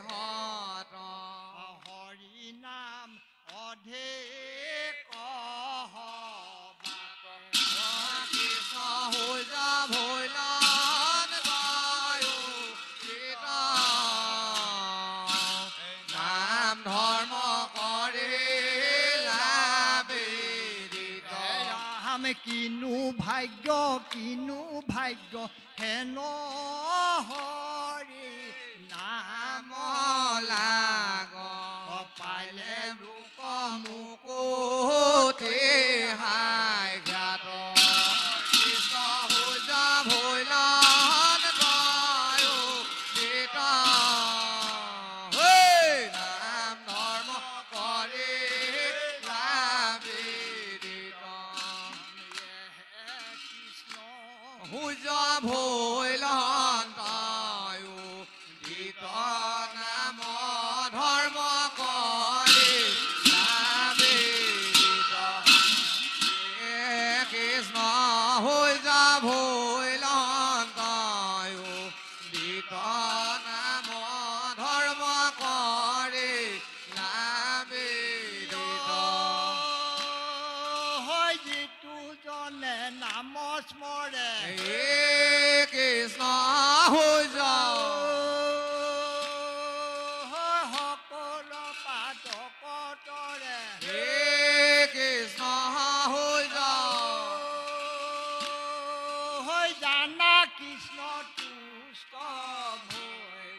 হত হৰি নাম অধে কৃষ্ণ হৈ যা ভৈলান গায়ো গীতা নাম ধৰ্ম কৰি লাবিদিত ৰাম কিনো ভাগ্য হেন হৰি নাম লাগ পাইলে লোক মুকুতি হাই জ্ঞাত কৃষ্ণ হৈ যা ভৈলান গায়ো গীতা নাম ধৰ্ম কৰি লাবিদিত হৈ যা ভৈলান গায়ো গীতা নাম ধৰ্ম কৰি লাবিদিত কৃষ্ণ হৈ যা ভৈলান গায়ো গীতা নাম ধৰ্ম কৰি লাবিদিত হয় যিটো জনে নাম স্মৰে হে কৃষ্ণ হৈ যাও সকলো পাতকতৰে হে কৃষ্ণ হৈ যাও হৈ জানা কৃষ্ণ তুষ্ট হৈ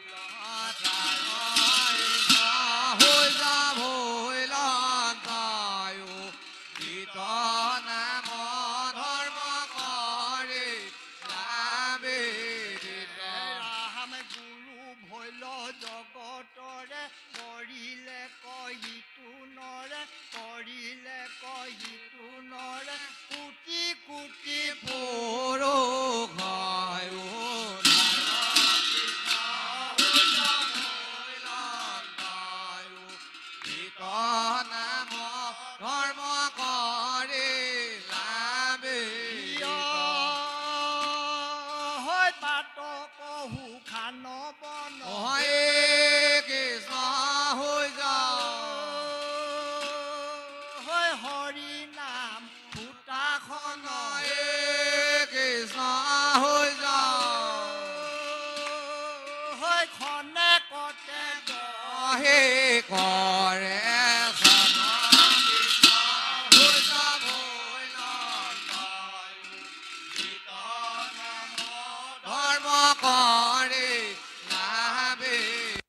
যা ভৈলান গায়ো গীতা নাম ধৰ্ম কৰি লাবিদিত ৰাম গুৰু ভৈল জগতৰে কৰিলে কহিটো নৰে কোটি কোটি পুৰুষ গায়ো নাম ধৰ্ম কৰি লাবিদিত হয় পাতক সুখান বন হে কৃষ্ণ হৈ যাও হয় হৰি নাম ফুটাখন হে কৃষ্ণ হৈ যাও হয় খনে কতে হে কৰে ধৰ্ম কৰি লাবিদিত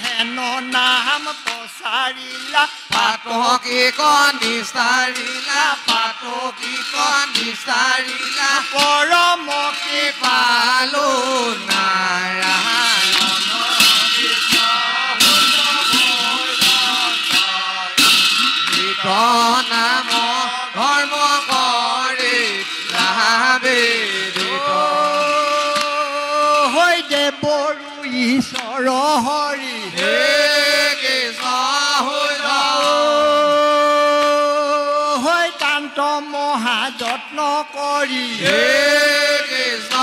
হেন নাম প্ৰচাৰিলা পাতকি কনিষ্টাৰিলা পাতকি কনিষ্টাৰিলা পৰম পালো নাৰায়ণ গীত নাম ধৰ্ম কৰি লাবিদিত হৈ দেৱৰু ঈশ্বৰ হৰি হে কৃষ্ণ হৈ যাও হৈ তান্ত মহাযত্ন কৰি হে কৃষ্ণ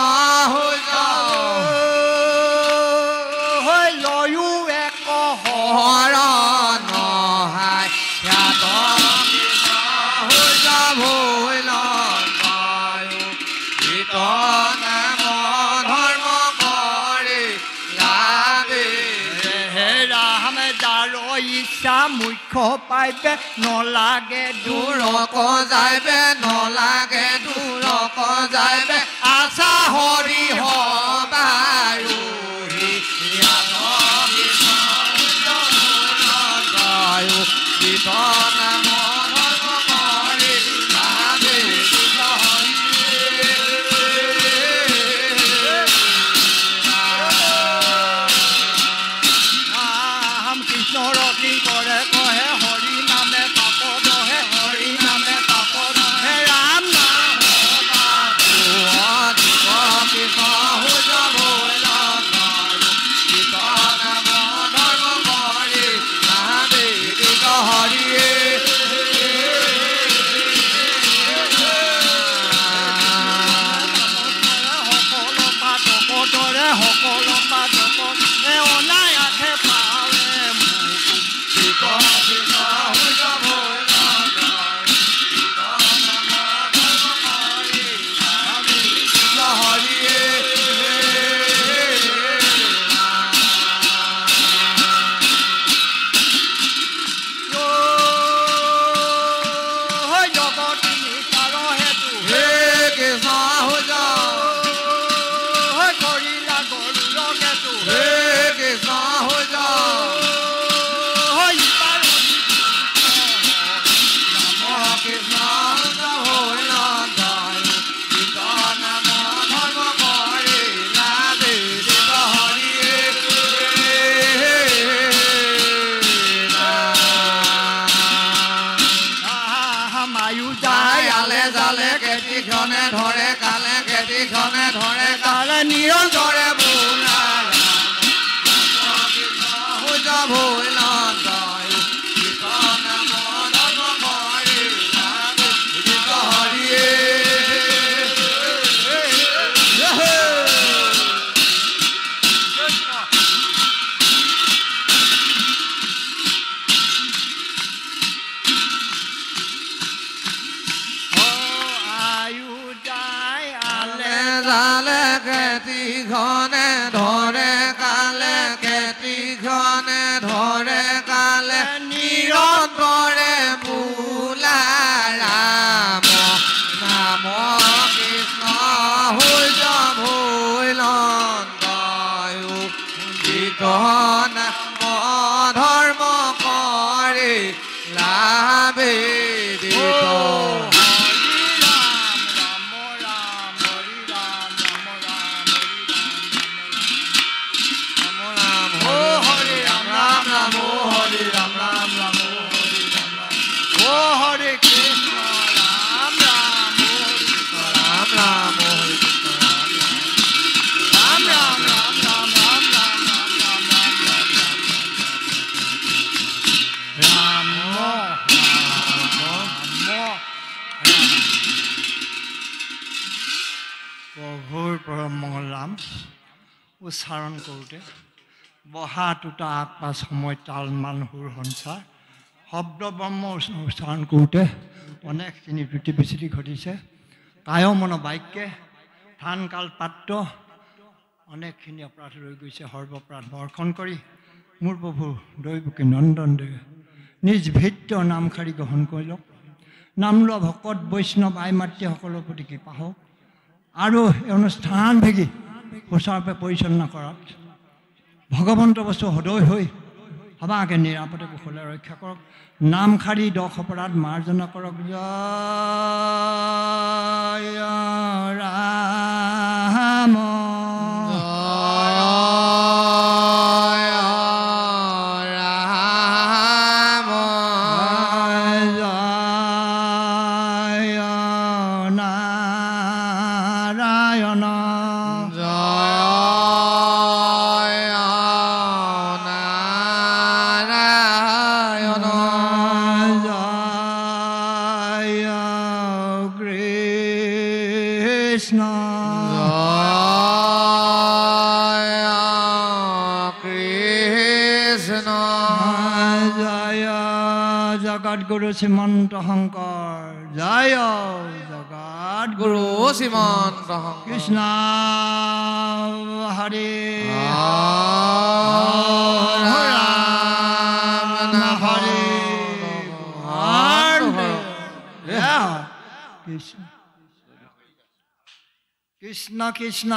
হৈ যাও হৈ লয়ো এক হৰণ হাই খ্যাত কৃষ্ণ হৈ যা ভৈলান গায়ো গীত নাম ধৰ্ম কৰি লাবিদিত হে ৰাম যাৰ ইচ্ছা মুখ্য পাইবে নলাগে দূৰক যাইবে নলাগে দূৰক যাইবে আশা হৰি হবায়ো গায়ো গীত নাম ধৰ্ম কৰি লাবিদিত ৰাম কৃষ্ণৰ কি কৰে কহে হৰি নামে পাপ দহে হৰি নামে পাপ দহে ৰাম নাম কৃষ্ণ হৈ যা ভৈলান গায়ো গীত নাম ধৰ্ম কৰি লাবিদিত হৰিয়ে ভৈলন্দায় কীৰ্তন মধৰ্ম কৰে লাগে গীত হৰিয়ে জালে খেতি খনে ধৰে কালে খেতি খনে ধৰে কালে নিৰন্তৰে বোলা ৰাম নাম কৃষ্ণ সূৰ্য ভৈলন্দায় কীৰ্তন ধৰ্ম কৰে লাভে প্ৰভুৰ পৰম মঙ্গল নাম উচ্চাৰণ কৰোঁতে বহা টুটা আগ পাঁচ সময় তাল মান সুৰ সঞ্চাৰ শব্দ ব্ৰহ্ম উচ্চাৰণ কৰোঁতে অনেকখিনি ত্ৰুটি বিচ্যুতি ঘটিছে কায় মন বাক্যে থান কাল পাত্ৰ অনেকখিনি অপৰাধ ৰৈ গৈছে সৰ্বপৰাধ বৰ্ষণ কৰি মোৰ প্ৰভু দৈৱকী নন্দন দেৱে নিজ ভিত্য নামশাৰী গ্ৰহণ কৰি লওক নাম লোৱা ভকত বৈষ্ণৱ আই মাতৃসকলৰ প্ৰতি কৃপা হওক আৰু এই অনুষ্ঠান ভেগি সুচাৰুৰূপে পৰিচালনা কৰাত ভগৱন্ত বস্তু সদয় হৈ সবাকে নিৰাপদে কুশলে ৰক্ষা কৰক নামশাৰী দশ অপৰাধ মাৰ্জনা কৰক জয় ৰাম গুৰু শ্ৰীমন্ত শংকৰ জয় জগত গুৰু শ্ৰীমন্ত কৃষ্ণ হৰে ৰাম হৰে কৃষ্ণ কৃষ্ণ কৃষ্ণ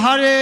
হৰে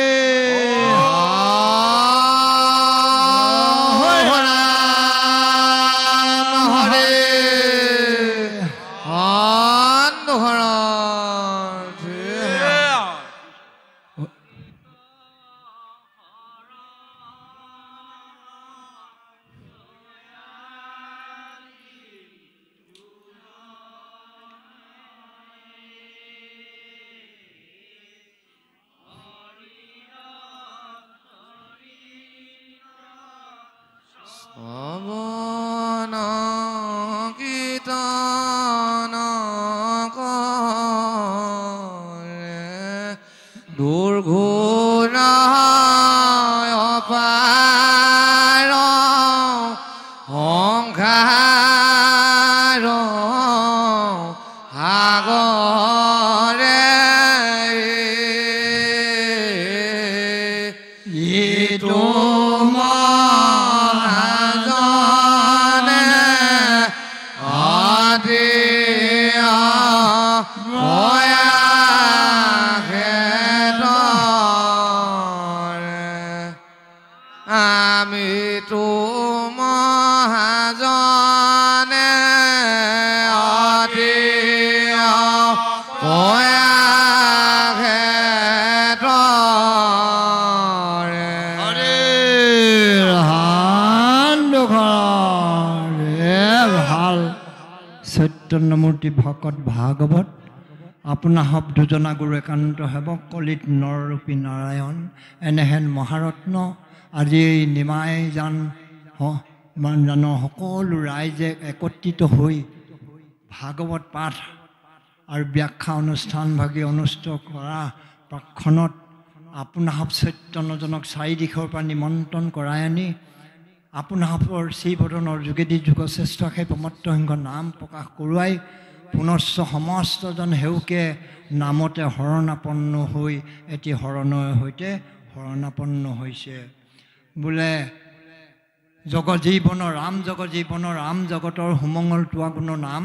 চৈতন্যমূৰ্তি ভকত ভাগৱত আপোনা হব দুজনা গুৰু একান্ত সেৱক কলিত নৰৰূপী নাৰায়ণ এনেহেন মহাৰত্ন আজি নিমাই জানৰ সকলো ৰাইজে একত্ৰিত হৈ ভাগৱত পাঠ আৰু ব্যাখ্যা অনুষ্ঠানভাগি অনুষ্ঠিত কৰা প্ৰাক্ষণত আপোনাসৱ চৈতন্যজনক চাৰি দিশৰ পৰা নিমন্ত্ৰণ কৰাই আনি আপোনাসৱৰ শ্ৰীবদনৰ যোগেদি যুগশ্ৰেষ্ঠ সেই প্ৰমত্ত সিংহ নাম প্ৰকাশ কৰোৱাই পুনশ্চ সমস্তজন সেউকে নামতে শৰণাপন্ন হৈ এটি শৰণৰ সৈতে শৰণাপন্ন হৈছে বোলে জগজীৱনৰ ৰাম জগতৰ সুমংগল তোৱা গুণ নাম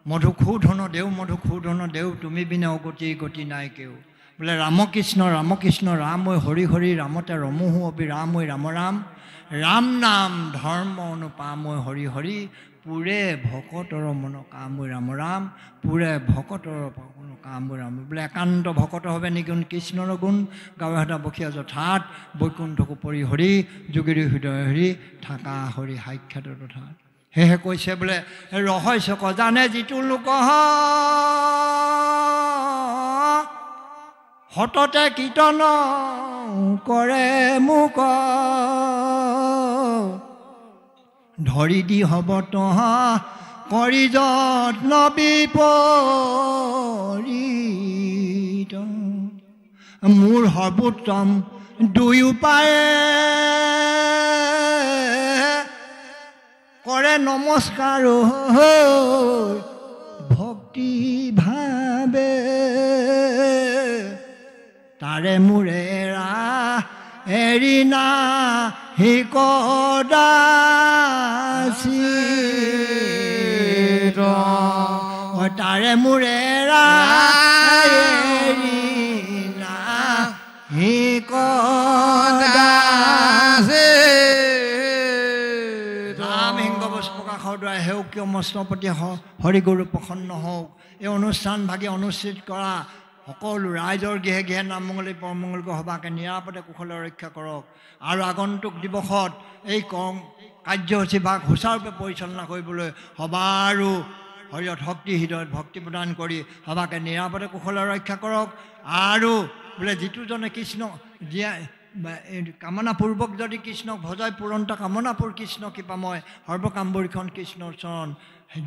মধুসূধন দেও তুমি বিনে অগতি গতি নাই কেও বোলে ৰামকৃষ্ণ ৰাম ঐ হৰি হৰি ৰামতে ৰমোহো অবি ৰাম ঐ ৰাম ৰাম নাম ধৰ্ম অনুপাম ঐ হৰি হৰি পুৰে ভকতৰ মন কাম ঐ ৰাম পুৰে ভকতৰ মন কাম ঐ ৰাম বোলে একান্ত ভকত হবে নিগুণ কৃষ্ণৰ গুণ গাঁৱে হতা বসীয়া যথাত বৈকুণ্ঠকো পৰি হৰি যোগিৰি হৃদয় হৰি থাকা হৰি সাক্ষাৎ তথা সেয়েহে কৈছে বোলে ৰহস্য জানে যিটো লোক হততে কীৰ্তন কৰে মোক ধৰি দি হ'ব তহা কৰি যত্ন বিপৰীত মোৰ সৰ্বোত্তম দুই উপায়ে কৰে নমস্কাৰ ভক্তি ভাবে তাৰে মোৰে এৰি না হিকদাসী তাৰে মোৰে এৰি না হিকদাসী দ্বাৰা সেউকীয় মস্তপতি হৰিগুৰু প্ৰসন্ন হওক এই অনুষ্ঠান ভাগি অনুষ্ঠিত কৰা সকলো ৰাইজৰ গৃহে গৃহে নামমংগলী পৰমংগলক সভাকে নিৰাপদে কুশলে ৰক্ষা কৰক আৰু আগন্তুক দিৱসত এই কাৰ্যসূচী ভাগ সুচাৰুৰূপে পৰিচালনা কৰিবলৈ সবাৰো শৰীৰত শক্তি হৃদয়ত ভক্তি প্ৰদান কৰি সভাকে নিৰাপদে কুশলে ৰক্ষা কৰক আৰু বোলে যিটোজনে কৃষ্ণ কামনাপূৰ্বক যদি কৃষ্ণক ভজাই পূৰণতা কামনাপুৰ কৃষ্ণ কৃপাময় সৰ্বকামবৰীখন কৃষ্ণৰ চৰণ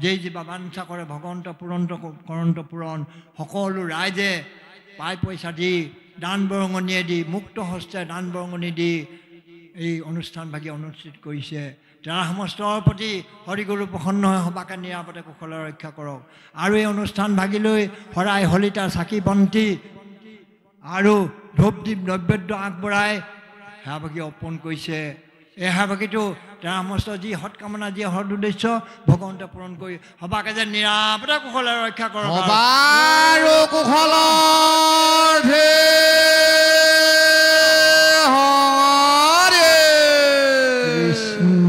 যেই যিবা বাঞ্ছা কৰে ভগৱন্ত কৰন্ত পূৰণ সকলো ৰাইজে পাই পইচা দি দান বৰঙণিয়ে দি মুক্ত হস্তে দান বৰঙণি দি এই অনুষ্ঠান ভাগি অনুষ্ঠিত কৰিছে তাৰ সমস্তৰ প্ৰতি হৰিগুৰু প্ৰসন্ন হৈ সবাকে নিৰাপদে কুশলে ৰক্ষা কৰক আৰু এই অনুষ্ঠান ভাগিলৈ শৰাই হলিতা চাকি বন্তি আৰু ধূপ দীপ নৈবেদ্য আগবঢ়াই সেৱাভাগী অৰ্পণ কৰিছে এই সেৱাভাগীটো তাৰ সমস্ত যি সৎকামনা যি সৎ উদ্দেশ্য ভগৱন্তে পূৰণ কৰি সবাকে যে নিৰাপদে কুশলে ৰক্ষা কৰক কৃষ্ণ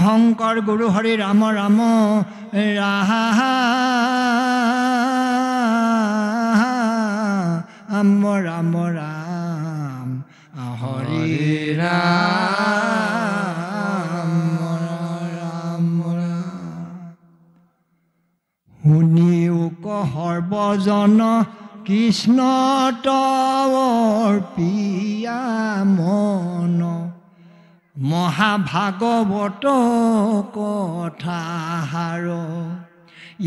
শংকৰ গুৰু হৰি ৰাম ৰাম ৰাম ৰাম হৰি ৰাম শুনিও সৰ্বজন কৃষ্ণ তৱৰ পিয়া মন মহাভাগৱত কথাহাৰ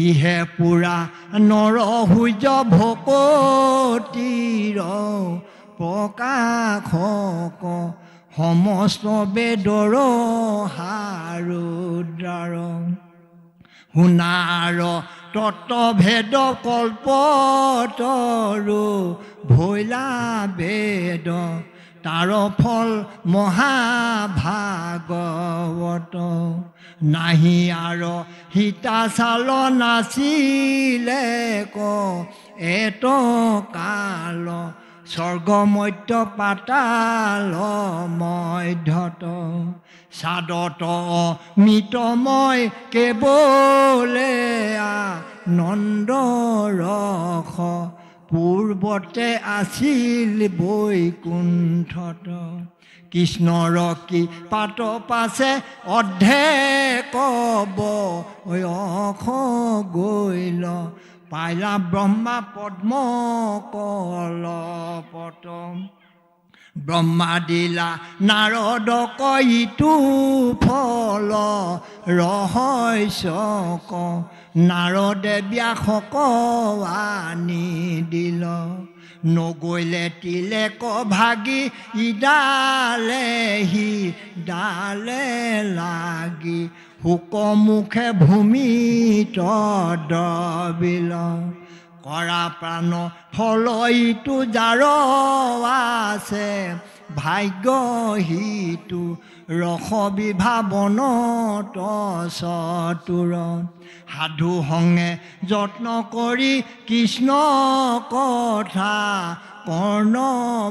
ইহে পুৰা নৰ সূৰ্য ভকতিৰ প্ৰকাশক সমস্ত বেদৰ সাৰুদ্ৰাৰ শুনাৰ তত্ত্বভেদ কল্পতৰো ভৈলা বেদ তাৰ ফল মহাভাগৱত নাহি আৰু সীতাচাল নাছিলে ক এত কাল স্বৰ্গমধ্য পাতাল মধ্যত সাদত মিতময় কেৱলে নন্দৰস পূৰ্বতে আছিল বৈকুণ্ঠত কৃষ্ণৰ কি পাত পাছে অধে কব অখ গৈল পাইলা ব্ৰহ্মা পদ্ম কল পতম ব্ৰহ্মা দিলা নাৰদক ইটো ফল ৰহস্য ক নাৰদে ব্যাসক আনি দিল নগৈলে তিলেক ভাগি ইডালে সি ডালে লাগি শুকমুখে ভূমিত দবিল কৰা প্ৰাণ ফল ইটো যাৰ আছে ভাগ্য সিটো ৰস বিভাৱনত চতুৰ সাধু সংগে যত্ন কৰি কৃষ্ণ কথা কৰ্ণ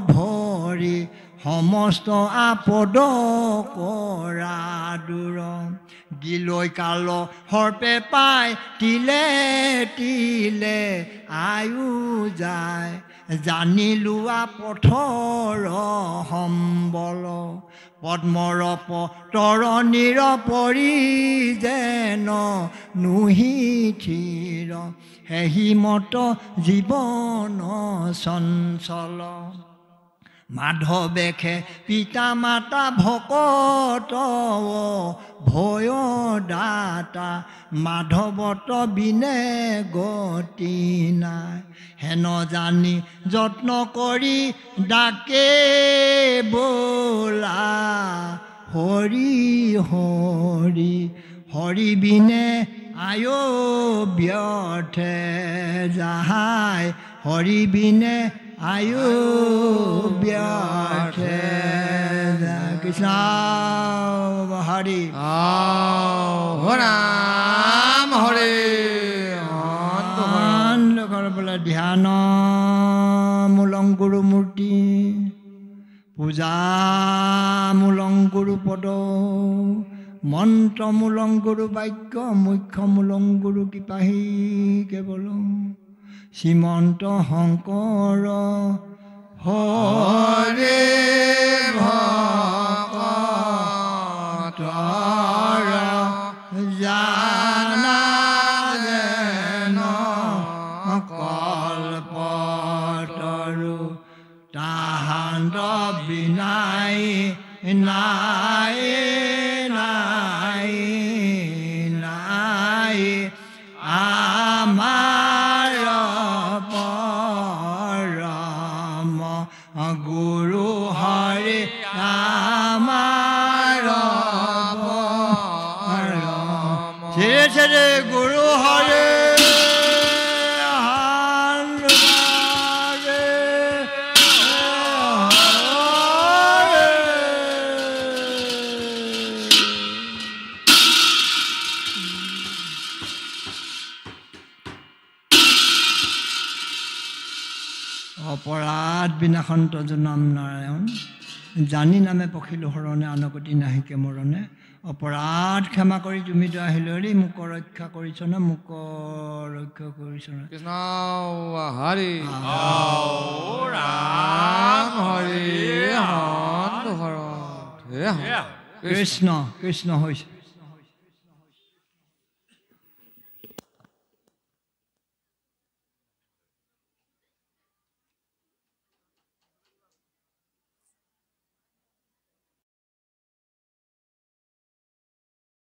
ভৰি সমস্ত আপদ কৰা দূৰ গিলৈ কাল সৰ্পে পাই তিলে তিলে আয়ু যায় জানিলোৱা পথৰ সম্বল পদ্মৰ তৰণিৰ পৰি যেন নুহি থিৰ হেহিমত জীৱন চঞ্চল মাধৱেখে পিতা মাতা ভকত ভয় দাতা মাধৱত বিনে গতি নাই হেন জানি যত্ন কৰি ডাকে বোলা হৰি হৰি হৰি বিনে আয়ো ব্যৰ্থে যাহাই হৰি বিনে আয়ু ব্যৰ্থে কৃষ্ণ হৰি ৰাম হৰি বোলে ধ্যান মূলং গুৰু মূৰ্তি পূজা মূলং গুৰু পদ মন্ত্ৰ মূলং গুৰু বাক্য মুখ্য মূলং গুৰু কৃপাহী কেৱলম শ্ৰীমন্ত শংকৰ হৰে ভকতৰ জানা যেন কল্পতৰু তাহান্ত বিনাই নাই নাই নাই আমাৰ পৰম গুৰু হৰি আমাৰ পৰম শ্ৰী শ্ৰী গুৰু হৰি অপৰাধ বিনাশন্ত নাম নাৰায়ণ জানি নামে পখিলো হৰণে আনকতি নাহিকে মৰণে অপৰাধ ক্ষমা কৰি তুমিতো আহিলে মোক ৰক্ষা কৰিছনে মোক ৰক্ষা কৰিছনে কৃষ্ণ হৰি ৰাম হৰি কৃষ্ণ কৃষ্ণ হৈছে